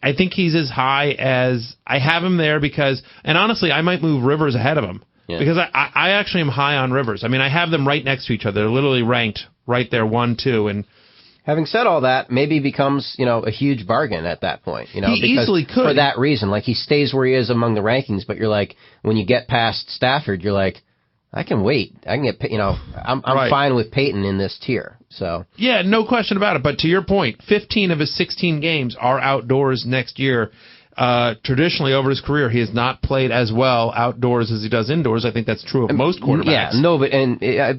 I think he's as high as I have him there because, and honestly, I might move Rivers ahead of him. Yeah. Because I actually am high on Rivers. I mean, I have them right next to each other. They're literally ranked right there, 1, 2, and having said all that, maybe he becomes, a huge bargain at that point. He easily could. For that reason. Like, he stays where he is among the rankings, but you're like, when you get past Stafford, you're like, I can wait. I can get, I'm fine with Peyton in this tier. So yeah, no question about it. But to your point, 15 of his 16 games are outdoors next year. Traditionally, over his career, he has not played as well outdoors as he does indoors. I think that's true of most quarterbacks. Yeah, no, but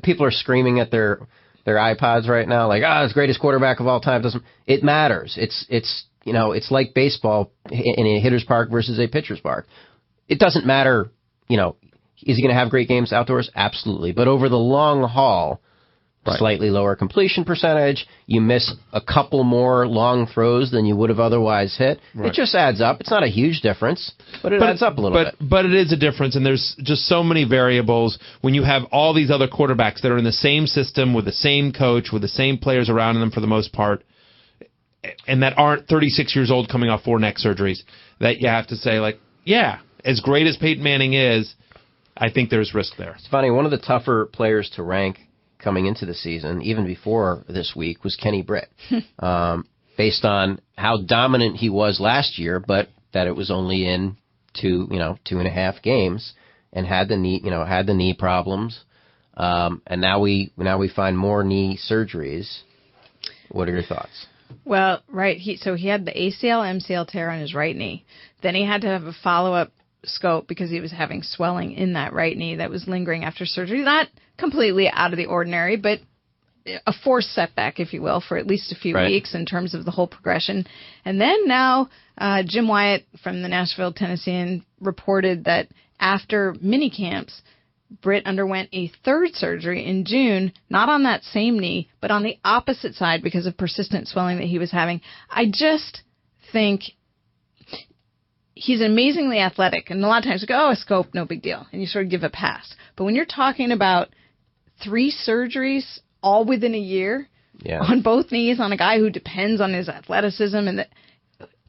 people are screaming at their iPods right now, like, it's the greatest quarterback of all time. It matters. It's like baseball in a hitter's park versus a pitcher's park. It doesn't matter, is he going to have great games outdoors? Absolutely. But over the long haul, slightly lower completion percentage, you miss a couple more long throws than you would have otherwise hit. Right. It just adds up. It's not a huge difference, but it adds up a little bit. But it is a difference, and there's just so many variables when you have all these other quarterbacks that are in the same system with the same coach, with the same players around them for the most part, and that aren't 36 years old coming off 4 neck surgeries, that you have to say, like, yeah, as great as Peyton Manning is, I think there's risk there. It's funny, one of the tougher players to rank coming into the season, even before this week, was Kenny Britt, based on how dominant he was last year, but that it was only in 2.5 games, and had the knee problems, and now we find more knee surgeries. What are your thoughts? Well, right, he had the ACL, MCL tear on his right knee. Then he had to have a follow-up scope because he was having swelling in that right knee that was lingering after surgery. Not completely out of the ordinary, but a forced setback, if you will, for at least a few weeks in terms of the whole progression. And then now Jim Wyatt from the Nashville Tennessean reported that after mini camps, Britt underwent a 3rd surgery in June, not on that same knee, but on the opposite side because of persistent swelling that he was having. I just think he's amazingly athletic, and a lot of times you go, a scope, no big deal, and you sort of give a pass. But when you're talking about 3 surgeries all within a year on both knees on a guy who depends on his athleticism,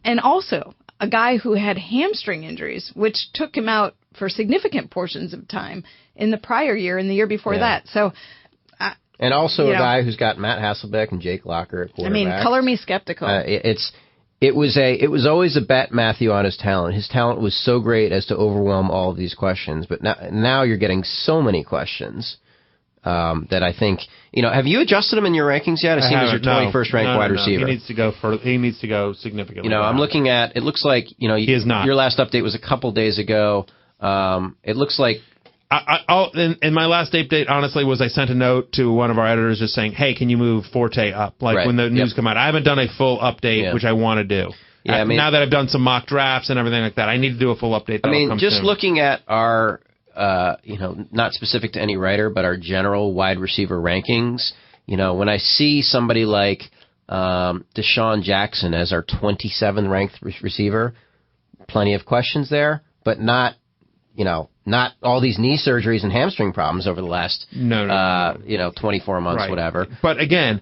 and also a guy who had hamstring injuries, which took him out for significant portions of time in the prior year and the year before that. So, and also a guy who's got Matt Hasselbeck and Jake Locker at quarterback. I mean, color me skeptical. It was always a bet, Matthew, on his talent. His talent was so great as to overwhelm all of these questions. But now you're getting so many questions that I think, have you adjusted him in your rankings yet? I see him as your 21st ranked wide receiver. He needs to go he needs to go significantly. I'm looking at. It looks like he is not. Your last update was a couple days ago. It looks like. In my last update, honestly, was I sent a note to one of our editors just saying, hey, can you move Forte up? When the news come out. I haven't done a full update, which I want to do. Yeah, now that I've done some mock drafts and everything like that, I need to do a full update. Just looking at our, not specific to any writer, but our general wide receiver rankings, when I see somebody like Deshaun Jackson as our 27th ranked receiver, plenty of questions there, but not all these knee surgeries and hamstring problems over the last 24 months, whatever. But again,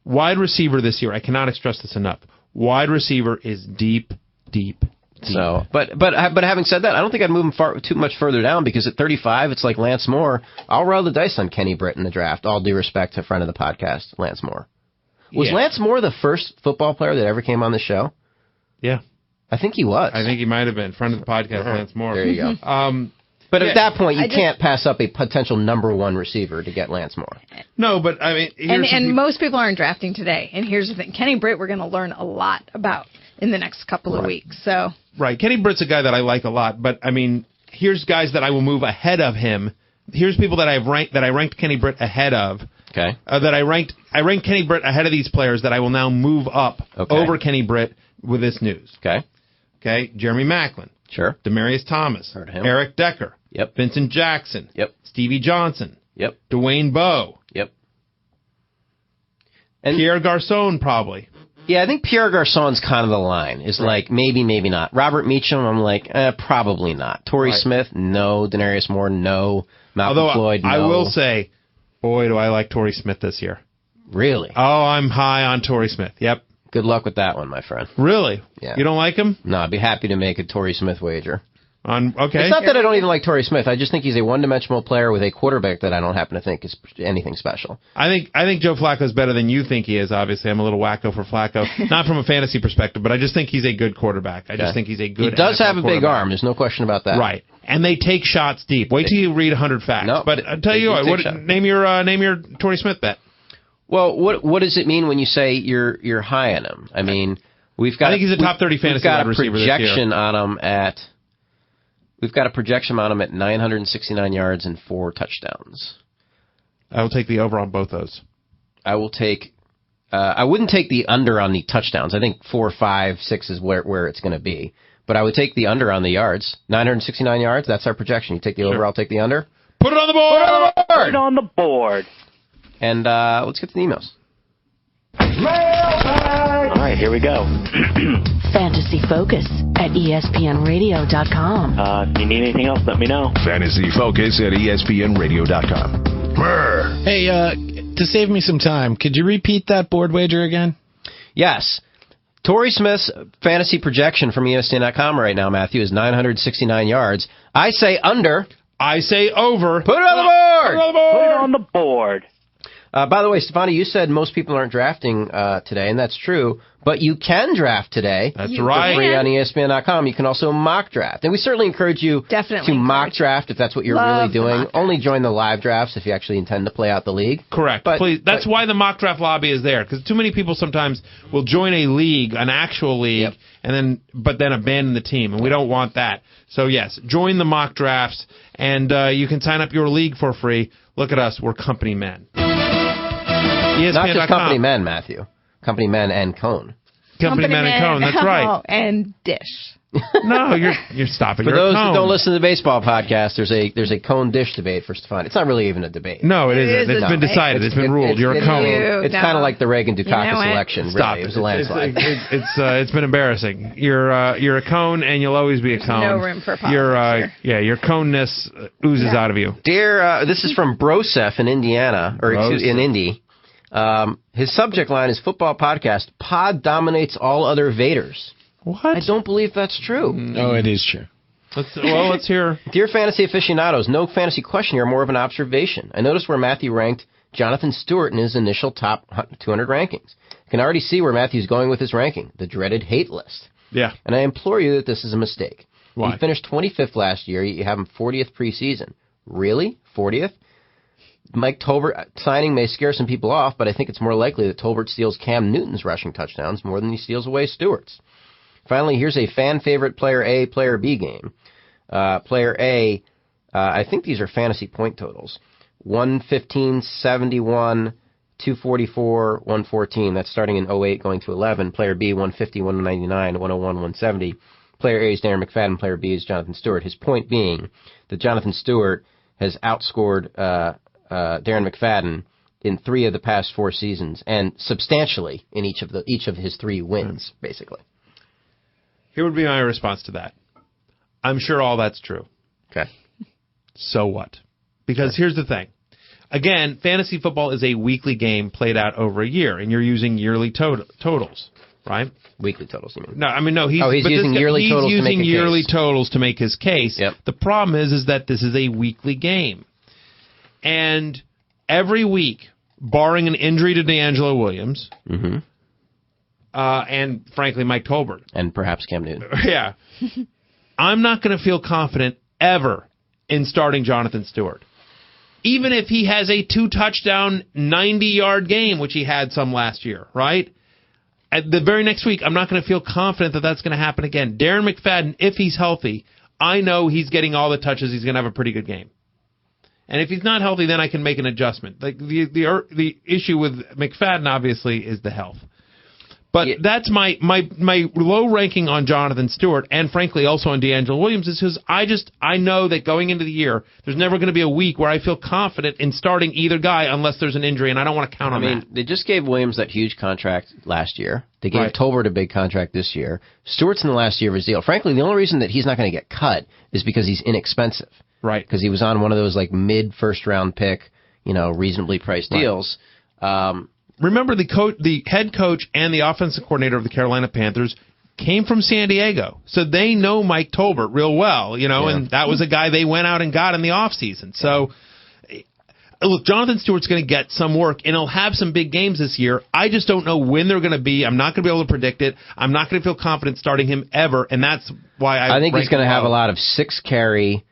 wide receiver this year, I cannot stress this enough. Wide receiver is deep. So, but having said that, I don't think I'd move him too much further down, because at 35, it's like Lance Moore. I'll roll the dice on Kenny Britt in the draft. All due respect to friend of the podcast, Lance Moore. Was Lance Moore the first football player that ever came on the show? Yeah. I think he was. I think he might have been. Friend of the podcast, Lance Moore. There you go. But at that point, you can't pass up a potential number 1 receiver to get Lance Moore. No, but I mean... And most people aren't drafting today. And here's the thing. Kenny Britt, we're going to learn a lot about in the next couple of weeks. So Right. Kenny Britt's a guy that I like a lot. But, I mean, here's guys that I will move ahead of him. Here's people that I ranked Kenny Britt ahead of. Okay. I ranked Kenny Britt ahead of these players that I will now move up over Kenny Britt with this news. Okay. Jeremy Maclin. Sure. Demaryius Thomas. Heard of him. Eric Decker. Yep. Vincent Jackson. Yep. Stevie Johnson. Yep. Dwayne Bowe. Yep. And Pierre Garçon, probably. Yeah, I think Pierre Garçon's kind of the line. Is like, maybe, maybe not. Robert Meacham, I'm like, probably not. Torrey Smith, no. Denarius Moore, no. Malcolm Floyd, no. I will say, boy, do I like Torrey Smith this year. Really? Oh, I'm high on Torrey Smith. Yep. Good luck with that one, my friend. Really? Yeah. You don't like him? No, I'd be happy to make a Torrey Smith wager. Okay. It's not that I don't even like Torrey Smith. I just think he's a one-dimensional player with a quarterback that I don't happen to think is anything special. I think Joe Flacco's better than you think he is, obviously. I'm a little wacko for Flacco. Not from a fantasy perspective, but I just think he's a good quarterback. I just think he's a good He does NFL have a big arm. There's no question about that. Right. And they take shots deep. Wait till you read 100 facts. No, but I'll tell you what, name your Torrey Smith bet. Well, what does it mean when you say you're high on him? I mean, I think he's a top 30 fantasy wide receiver this year. We've got a projection on him at 969 yards and 4 touchdowns. I will take the over on both those. I will take. I wouldn't take the under on the touchdowns. I think 4, 5, 6 is where it's going to be. But I would take the under on the yards. 969 yards. That's our projection. You take the over. I'll take the under. Put it on the board. Put it on the board. And let's get to the emails. All right, here we go. Fantasy Focus at ESPNradio.com. If you need anything else, let me know. Fantasy Focus at ESPNradio.com. Hey, to save me some time, could you repeat that board wager again? Yes. Torrey Smith's fantasy projection from ESPN.com right now, Matthew, is 969 yards. I say under. I say over. Put it on the board. Put it on the board. By the way, Stefani, you said most people aren't drafting today, and that's true. But you can draft today. That's right. For free on ESPN.com. You can also mock draft. And we certainly encourage you to mock draft if that's what you're really doing. Only join the live drafts if you actually intend to play out the league. Correct. But, please, that's why the mock draft lobby is there. Because too many people sometimes will join a league, an actual league, but then abandon the team. And we don't want that. So, yes, join the mock drafts. And you can sign up your league for free. Look at us. We're company men. ESPN.com. Not just company men, Matthew. Company men and Cone. Company men and Cone, that's right. And Dish. No, you're stopping. For You're a those cone. who don't listen to the baseball podcast, there's a cone dish debate for Stefani. It's not really even a debate. No, it isn't. is a It's been debate. decided. It's been ruled. You're a cone. It's kind of like the Reagan Dukakis what? election. Stop. Really, it was a landslide. It's been embarrassing. You're a cone, and you'll always be a cone. no room for politics here. Your coneness oozes out of you. Dear, this is from Brosef in Indiana, in Indy. His subject line is football podcast. Pod dominates all other Vaders. What? I don't believe that's true. Oh, it is true. Let's hear. Dear fantasy aficionados, no fantasy question here, more of an observation. I noticed where Matthew ranked Jonathan Stewart in his initial top 200 rankings. I can already see where Matthew's going with his ranking, the dreaded hate list. Yeah. And I implore you that this is a mistake. Why? He finished 25th last year. You have him 40th preseason. Really? 40th? Mike Tolbert signing may scare some people off, but I think it's more likely that Tolbert steals Cam Newton's rushing touchdowns more than he steals away Stewart's. Finally, here's a fan favorite player A, player B game. Player A, I think these are fantasy point totals. 115, 71, 244, 114. That's starting in 08 going to 11. Player B, 150, 199, 101, 170. Player A is Darren McFadden. Player B is Jonathan Stewart. His point being that Jonathan Stewart has outscored Darren McFadden in 3 of the past 4 seasons, and substantially in each of his 3 wins, basically. Here would be my response to that. I'm sure all that's true. Okay. So what? Because here's the thing. Again, fantasy football is a weekly game played out over a year, and you're using yearly totals, right? Weekly totals, you mean? No, he's using yearly totals to make a case. He's using yearly totals to make his case. Yep. The problem is that this is a weekly game. And every week, barring an injury to D'Angelo Williams, and frankly, Mike Tolbert. And perhaps Cam Newton. Yeah. I'm not going to feel confident ever in starting Jonathan Stewart. Even if he has a 2-touchdown, 90-yard game, which he had some last year, right? At the very next week, I'm not going to feel confident that that's going to happen again. Darren McFadden, if he's healthy, I know he's getting all the touches. He's going to have a pretty good game. And if he's not healthy, then I can make an adjustment. Like the issue with McFadden, obviously, is the health. But that's my low ranking on Jonathan Stewart, and frankly also on D'Angelo Williams, is because I know that going into the year, there's never going to be a week where I feel confident in starting either guy unless there's an injury, and I don't want to count on that. They just gave Williams that huge contract last year. They gave Tolbert a big contract this year. Stewart's in the last year of his deal. Frankly, the only reason that he's not going to get cut is because he's inexpensive. Right. Because he was on one of those like mid-first round pick, reasonably priced deals. Remember, the head coach and the offensive coordinator of the Carolina Panthers came from San Diego, so they know Mike Tolbert real well, and that was a guy they went out and got in the offseason. So, look, Jonathan Stewart's going to get some work, and he'll have some big games this year. I just don't know when they're going to be. I'm not going to be able to predict it. I'm not going to feel confident starting him ever, and that's why I think he's going to have a lot of 6-carry,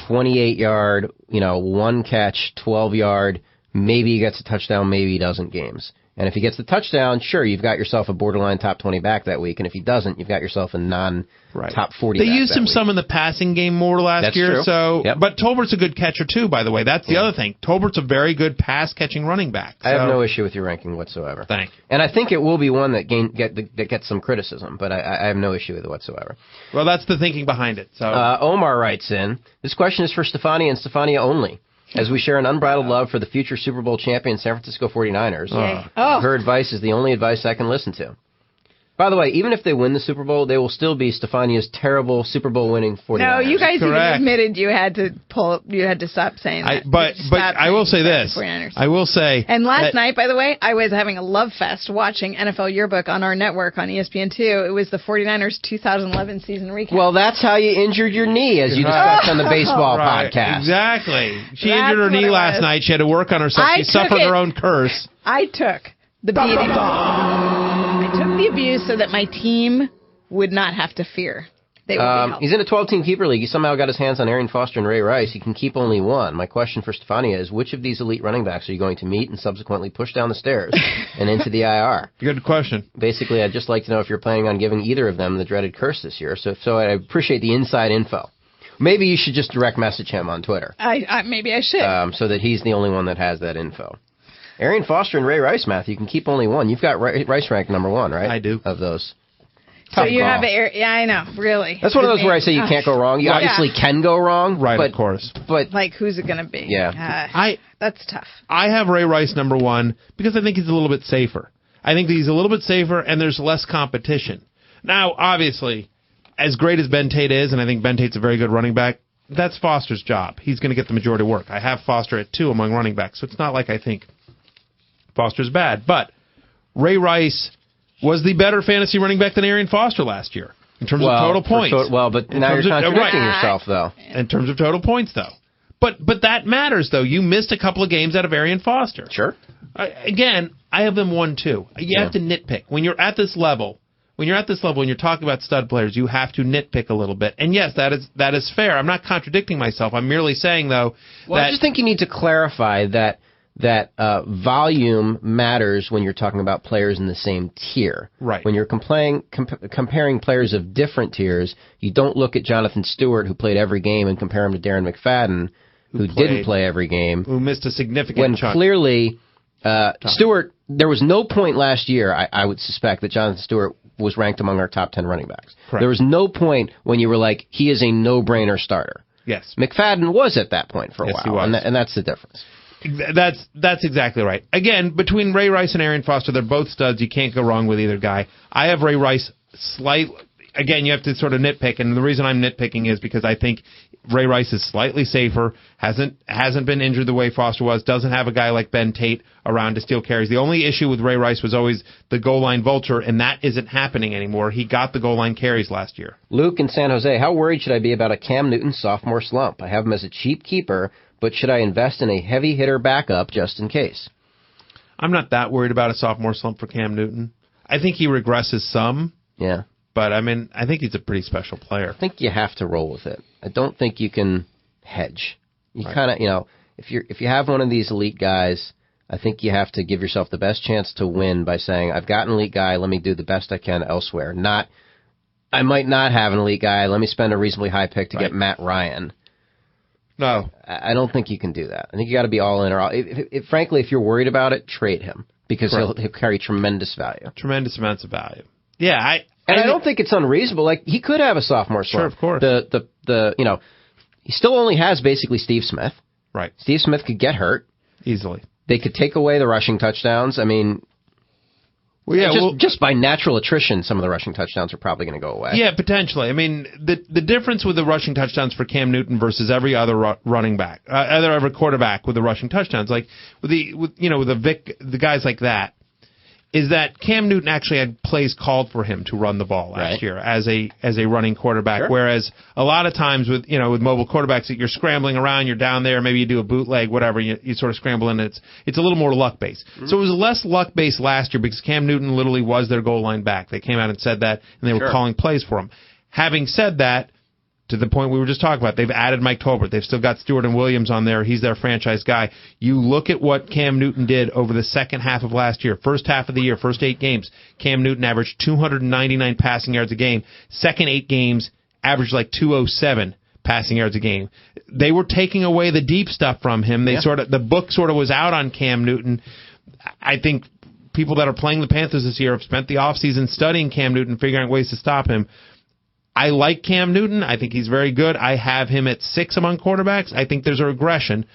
28-yard, 1-catch, 12-yard. Maybe he gets a touchdown, maybe he doesn't games. And if he gets the touchdown, sure, you've got yourself a borderline top 20 back that week. And if he doesn't, you've got yourself a non-top 40 They back used him week. some in the passing game more last year. True. So, Yep. But Tolbert's a good catcher, too, by the way. That's the other thing. Tolbert's a very good pass-catching running back. I have no issue with your ranking whatsoever. Thank you. And I think it will be one that gets some criticism, but I have no issue with it whatsoever. Well, that's the thinking behind it. So Omar writes in, this question is for Stefania and Stefania only. As we share an unbridled love for the future Super Bowl champion San Francisco 49ers, her advice is the only advice I can listen to. By the way, even if they win the Super Bowl, they will still be Stefania's terrible Super Bowl winning 49ers. No, you guys even admitted you had to stop saying that. But I will say this. 49ers. I will say. And last night, by the way, I was having a love fest watching NFL Yearbook on our network on ESPN2. It was the 49ers 2011 season recap. Well, that's how you injured your knee, as you discussed on the baseball podcast. Exactly. She injured her knee last night. She had to work on herself. She suffered her own curse. I took the beating. I took the abuse so that my team would not have to fear. They would be he's in a 12-team keeper league. He somehow got his hands on Arian Foster and Ray Rice. He can keep only one. My question for Stefania is, which of these elite running backs are you going to meet and subsequently push down the stairs and into the IR? Good question. Basically, I'd just like to know if you're planning on giving either of them the dreaded curse this year. So I appreciate the inside info. Maybe you should just direct message him on Twitter. Maybe I should. So that he's the only one that has that info. Arian Foster and Ray Rice, Matthew, you can keep only one. You've got Rice ranked number one, right? I do. Of those. So you have yeah, I know, really. That's one of those where I say you can't go wrong. You obviously can go wrong, right? But, of course. But like, who's it going to be? Yeah, that's tough. I have Ray Rice number 1 because I think he's a little bit safer. I think he's a little bit safer, and there's less competition. Now, obviously, as great as Ben Tate is, and I think Ben Tate's a very good running back, that's Foster's job. He's going to get the majority of work. I have Foster at 2 among running backs, so it's not like I think Foster's bad. But Ray Rice was the better fantasy running back than Arian Foster last year in terms of total points. But now you're contradicting yourself, though. In terms of total points, though. But that matters, though. You missed a couple of games out of Arian Foster. Sure. Again, I have them 1-2. You have to nitpick. When you're at this level, and you're talking about stud players, you have to nitpick a little bit. And yes, that is fair. I'm not contradicting myself. I'm merely saying, though, I just think you need to clarify that volume matters when you're talking about players in the same tier. Right. When you're comparing players of different tiers, you don't look at Jonathan Stewart, who played every game, and compare him to Darren McFadden, who didn't play every game. Who missed a significant chunk. When clearly, Stewart, there was no point last year, I would suspect, that Jonathan Stewart was ranked among our top 10 running backs. Correct. There was no point when you were like, he is a no-brainer starter. Yes. McFadden was at that point for a while, he was. and that's the difference. That's exactly right. Again, between Ray Rice and Arian Foster, they're both studs. You can't go wrong with either guy. I have Ray Rice again, you have to sort of nitpick, and the reason I'm nitpicking is because I think Ray Rice is slightly safer, hasn't been injured the way Foster was, doesn't have a guy like Ben Tate around to steal carries. The only issue with Ray Rice was always the goal line vulture, and that isn't happening anymore. He got the goal line carries last year. Luke in San Jose, how worried should I be about a Cam Newton sophomore slump? I have him as a cheap keeper, but should I invest in a heavy hitter backup just in case? I'm not that worried about a sophomore slump for Cam Newton. I think he regresses some. Yeah. But, I mean, I think he's a pretty special player. I think you have to roll with it. I don't think you can hedge. You kind of, if you have one of these elite guys, I think you have to give yourself the best chance to win by saying, I've got an elite guy, let me do the best I can elsewhere. Not, I might not have an elite guy, let me spend a reasonably high pick to get Matt Ryan. No. I don't think you can do that. I think you got to be all in or all. Frankly, if you're worried about it, trade him because he'll carry tremendous value. Tremendous amounts of value. Yeah, I don't think it's unreasonable. Like, he could have a sophomore slump. Sure, of course. He still only has basically Steve Smith. Right. Steve Smith could get hurt easily. They could take away the rushing touchdowns. I mean, just by natural attrition, some of the rushing touchdowns are probably going to go away. Yeah, potentially. I mean, the difference with the rushing touchdowns for Cam Newton versus every other running back, every quarterback with the rushing touchdowns, like with the guys like that, is that Cam Newton actually had plays called for him to run the ball last year as a running quarterback, whereas a lot of times with mobile quarterbacks that you're scrambling around, you're down there, maybe you do a bootleg, whatever, you sort of scramble and it's a little more luck based. Mm-hmm. So it was less luck based last year because Cam Newton literally was their goal line back. They came out and said that, and they were calling plays for him. Having said that, to the point we were just talking about, they've added Mike Tolbert. They've still got Stewart and Williams on there. He's their franchise guy. You look at what Cam Newton did over the second half of last year. First half of the year, first 8 games, Cam Newton averaged 299 passing yards a game. Second 8 games, averaged like 207 passing yards a game. They were taking away the deep stuff from him. The book sort of was out on Cam Newton. I think people that are playing the Panthers this year have spent the offseason studying Cam Newton, figuring out ways to stop him. I like Cam Newton. I think he's very good. I have him at 6 among quarterbacks. I think there's a regression.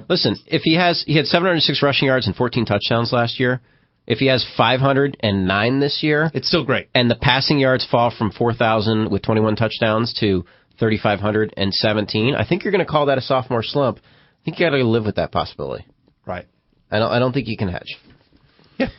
Listen, if he had 706 rushing yards and 14 touchdowns last year. If he has 509 this year, it's still great. And the passing yards fall from 4,000 with 21 touchdowns to 3,517. I think you're going to call that a sophomore slump. I think you got to live with that possibility. Right. I don't think you can hedge. Yeah.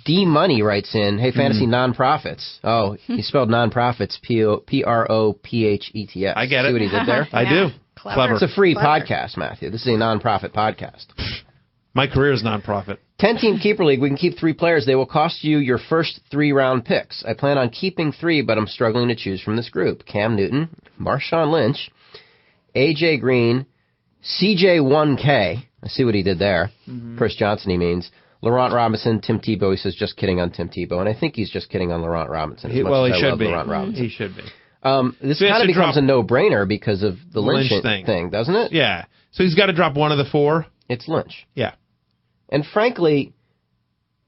D Money writes in, hey, fantasy nonprofits. Oh, he spelled nonprofits, P-R-O-P-H-E-T-S. I get it. See what he did there? I do. Clever. It's a free podcast, Matthew. This is a nonprofit podcast. My career is nonprofit. 10-team keeper league. We can keep 3 players. They will cost you your first 3-round picks. I plan on keeping 3, but I'm struggling to choose from this group. Cam Newton, Marshawn Lynch, A.J. Green, CJ1K. I see what he did there. Mm-hmm. Chris Johnson, he means. Laurent Robinson, Tim Tebow. He says just kidding on Tim Tebow, and I think he's just kidding on Laurent Robinson. He should be. He should be. This kind of becomes a no-brainer because of the Lynch thing, doesn't it? Yeah. So he's got to drop one of the 4. It's Lynch. Yeah. And frankly,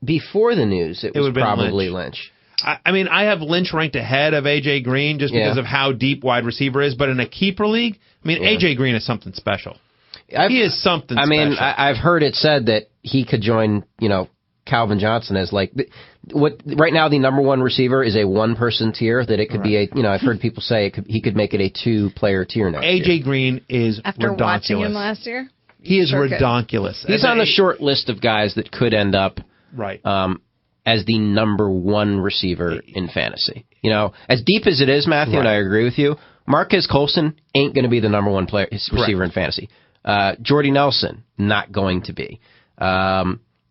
before the news, it was would've been probably Lynch. I mean, I have Lynch ranked ahead of A.J. Green just because of how deep wide receiver is. But in a keeper league, I mean, A.J. Green is something special. He is something special. I mean, I've heard it said that he could join, Calvin Johnson as right now the number one receiver is a one-person tier, that it could be I've heard people say he could make it a two-player tier next year. A.J. Green is After redonkulous. watching him last year? He is redonkulous. He's on the short list of guys that could end up as the number one receiver in fantasy. As deep as it is, Matthew, and I agree with you, Marquez Colson ain't going to be the number one receiver in fantasy. Jordy Nelson, not going to be.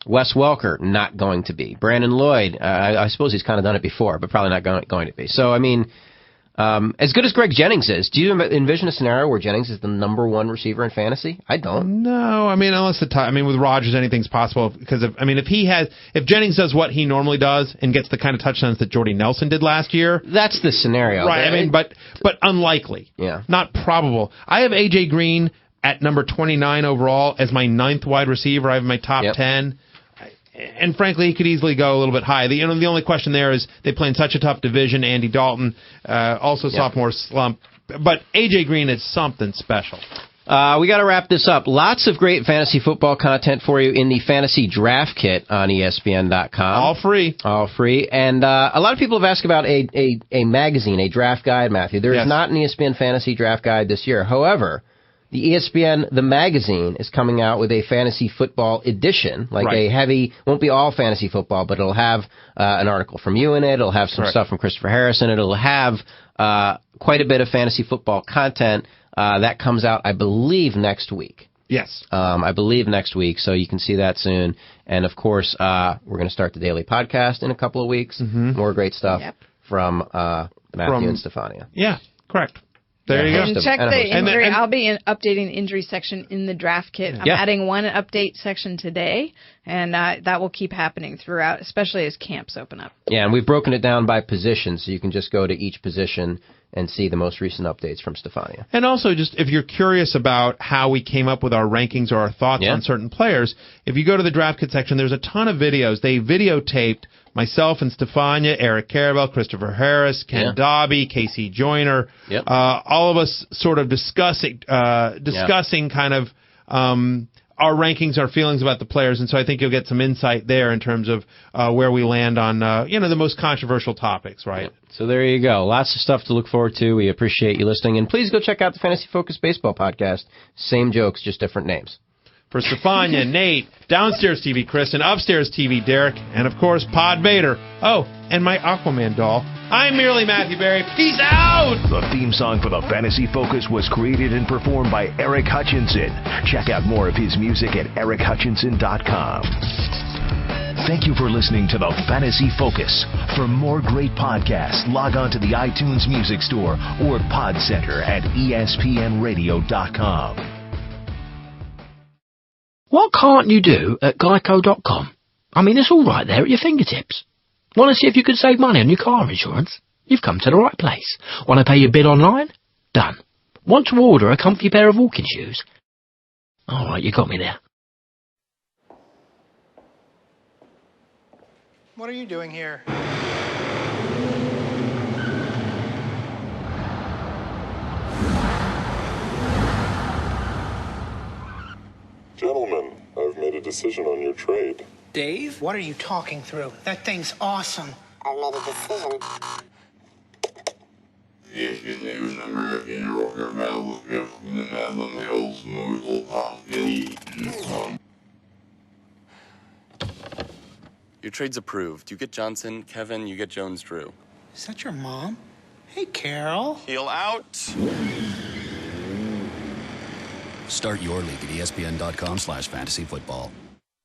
Wes Welker, not going to be. Brandon Lloyd, I suppose he's kind of done it before, but probably not going to be. So, I mean, as good as Greg Jennings is, do you envision a scenario where Jennings is the number one receiver in fantasy? I don't. No, I mean, unless with Rodgers, anything's possible. Because if Jennings does what he normally does and gets the kind of touchdowns that Jordy Nelson did last year, that's the scenario, right? I mean, but unlikely. Yeah, not probable. I have A.J. Green at number 29 overall as my 9th wide receiver. I have my top 10. And frankly, he could easily go a little bit high. The only question there is they play in such a tough division. Andy Dalton, also sophomore slump. But A.J. Green is something special. We got to wrap this up. Lots of great fantasy football content for you in the Fantasy Draft Kit on ESPN.com. All free. And a lot of people have asked about a magazine, a draft guide, Matthew. There is not an ESPN Fantasy Draft Guide this year. However, the ESPN, the magazine, is coming out with a fantasy football edition, a heavy, won't be all fantasy football, but it'll have an article from you in it. It'll have some stuff from Christopher Harris in it. It'll have quite a bit of fantasy football content. That comes out, I believe, next week. Yes. I believe next week, so you can see that soon. And, of course, we're going to start the daily podcast in a couple of weeks. Mm-hmm. More great stuff from Matthew and Stefania. Yeah, correct. There you go. And check the injury. I'll be updating the injury section in the draft kit. I'm adding one update section today, and that will keep happening throughout, especially as camps open up. Yeah, and we've broken it down by position, so you can just go to each position and see the most recent updates from Stefania. And also, just if you're curious about how we came up with our rankings or our thoughts on certain players, if you go to the draft kit section, there's a ton of videos. They videotaped myself and Stefania, Eric Carabell, Christopher Harris, Ken Dobby, Casey Joyner, all of us sort of discussing kind of our rankings, our feelings about the players, and so I think you'll get some insight there in terms of where we land on the most controversial topics, right? Yep. So there you go. Lots of stuff to look forward to. We appreciate you listening, and please go check out the Fantasy Focus Baseball podcast. Same jokes, just different names. For Stefania, Nate, downstairs TV Kristen, upstairs TV Derek, and of course Pod Vader. Oh, and my Aquaman doll. I'm merely Matthew Berry. Peace out! The theme song for the Fantasy Focus was created and performed by Eric Hutchinson. Check out more of his music at erichutchinson.com. Thank you for listening to the Fantasy Focus. For more great podcasts, log on to the iTunes Music Store or Pod Center at espnradio.com. What can't you do at Geico.com? I mean, it's all right there at your fingertips. Want to see if you could save money on your car insurance? You've come to the right place. Want to pay your bill online? Done. Want to order a comfy pair of walking shoes? All right, you got me there. What are you doing here? Gentlemen, I've made a decision on your trade. Dave? What are you talking through? That thing's awesome. I've made a decision. Your trade's approved. You get Johnson, Kevin, you get Jones-Drew. Is that your mom? Hey, Carol. Heel out. Start your league at espn.com/fantasyfootball.